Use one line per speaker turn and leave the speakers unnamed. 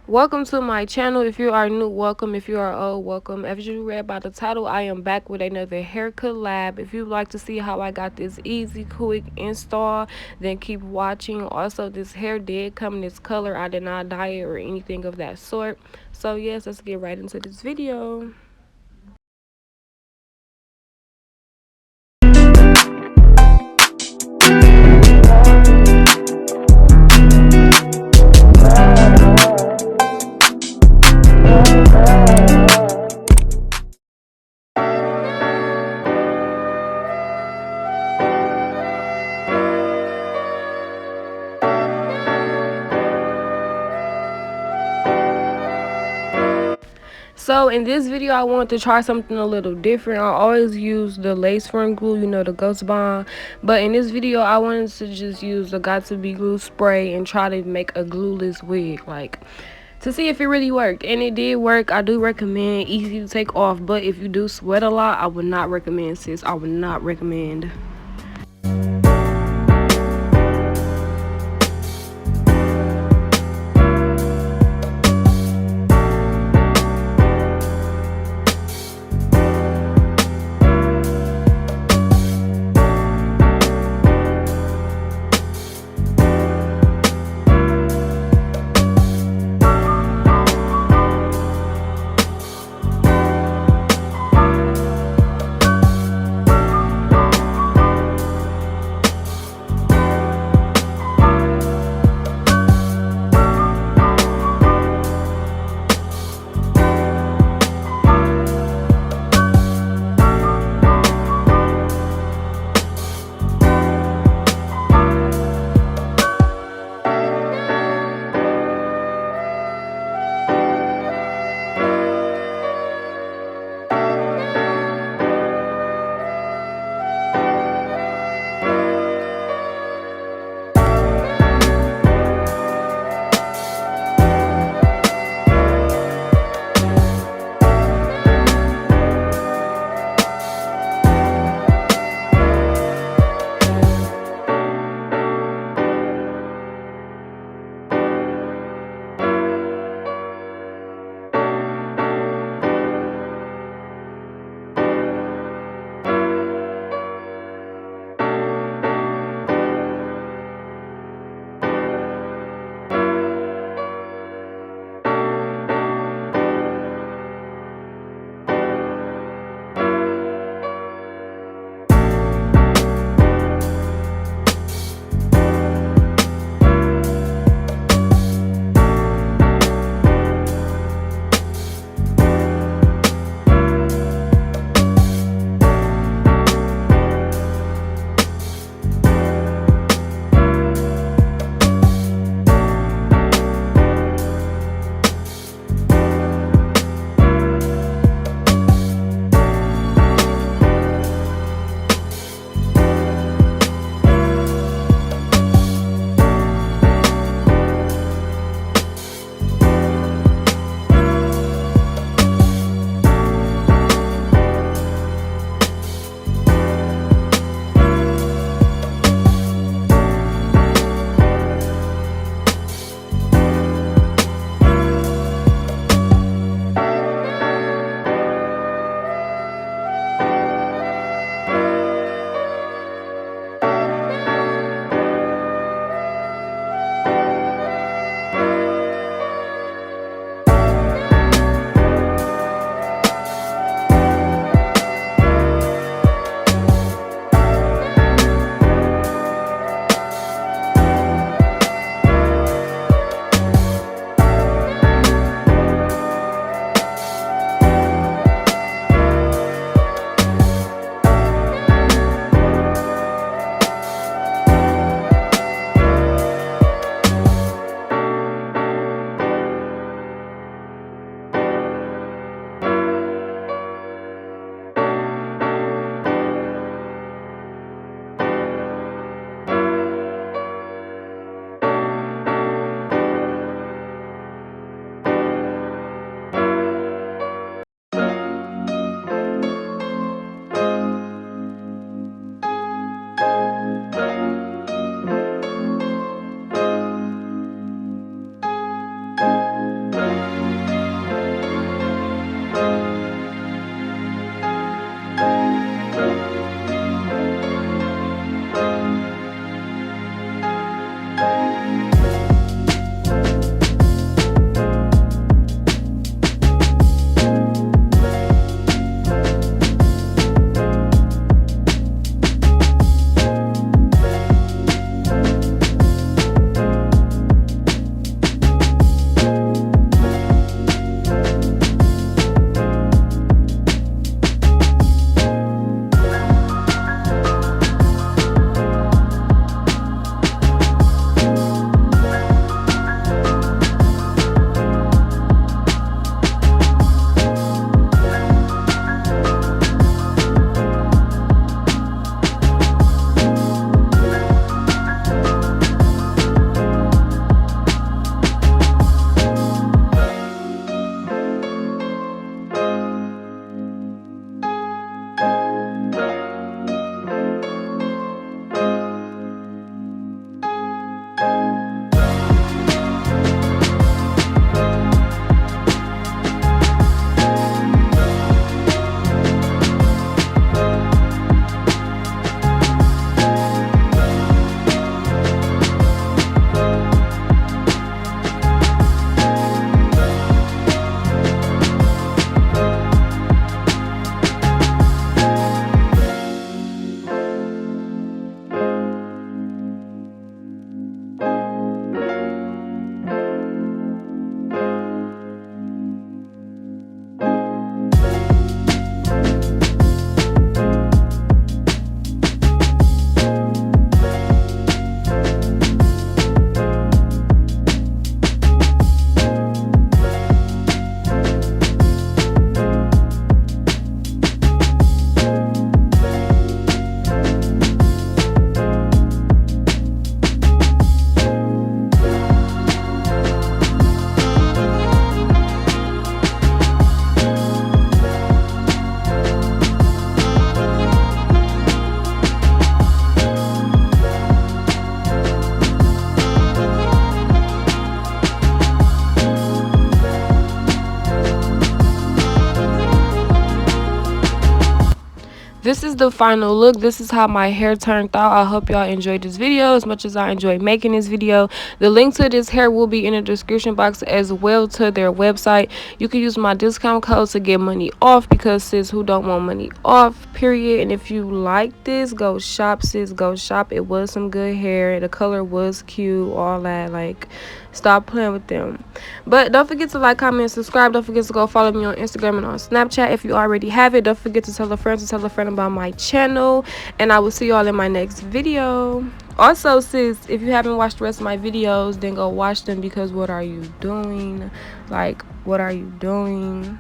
Welcome to my channel. If you are new, welcome. If you are old, welcome. As you read by the title, I am back with another hair collab. If you'd like to see how I got this easy, quick install, then keep watching. Also, this hair did come in this color. I did not dye it or anything of that sort. So yes, let's get right into this video. So in this video, I wanted to try something a little different. I always use the lace front glue, the Ghost Bond. But in this video, I wanted to just use the Got To Be glue spray and try to make a glueless wig, to see if it really worked. And it did work. I do recommend. Easy to take off. But if you do sweat a lot, I would not recommend, sis. I would not recommend. this is the final look. This is how my hair turned out. I hope y'all enjoyed this video as much as I enjoyed making this video. The link to this hair will be in the description box, as well to their website. You can use my discount code to get money off, because sis, who don't want money off, period. And if you like this, go shop, sis, go shop. It was some good hair, the color was cute, all that. Like, stop playing with them. But don't forget to like, comment, and subscribe. Don't forget to go follow me on Instagram and on Snapchat if you already have it. Don't forget to tell a friend about my channel, and I will see y'all in my next video. Also, sis, if you haven't watched the rest of my videos, then go watch them, because what are you doing? Like, what are you doing?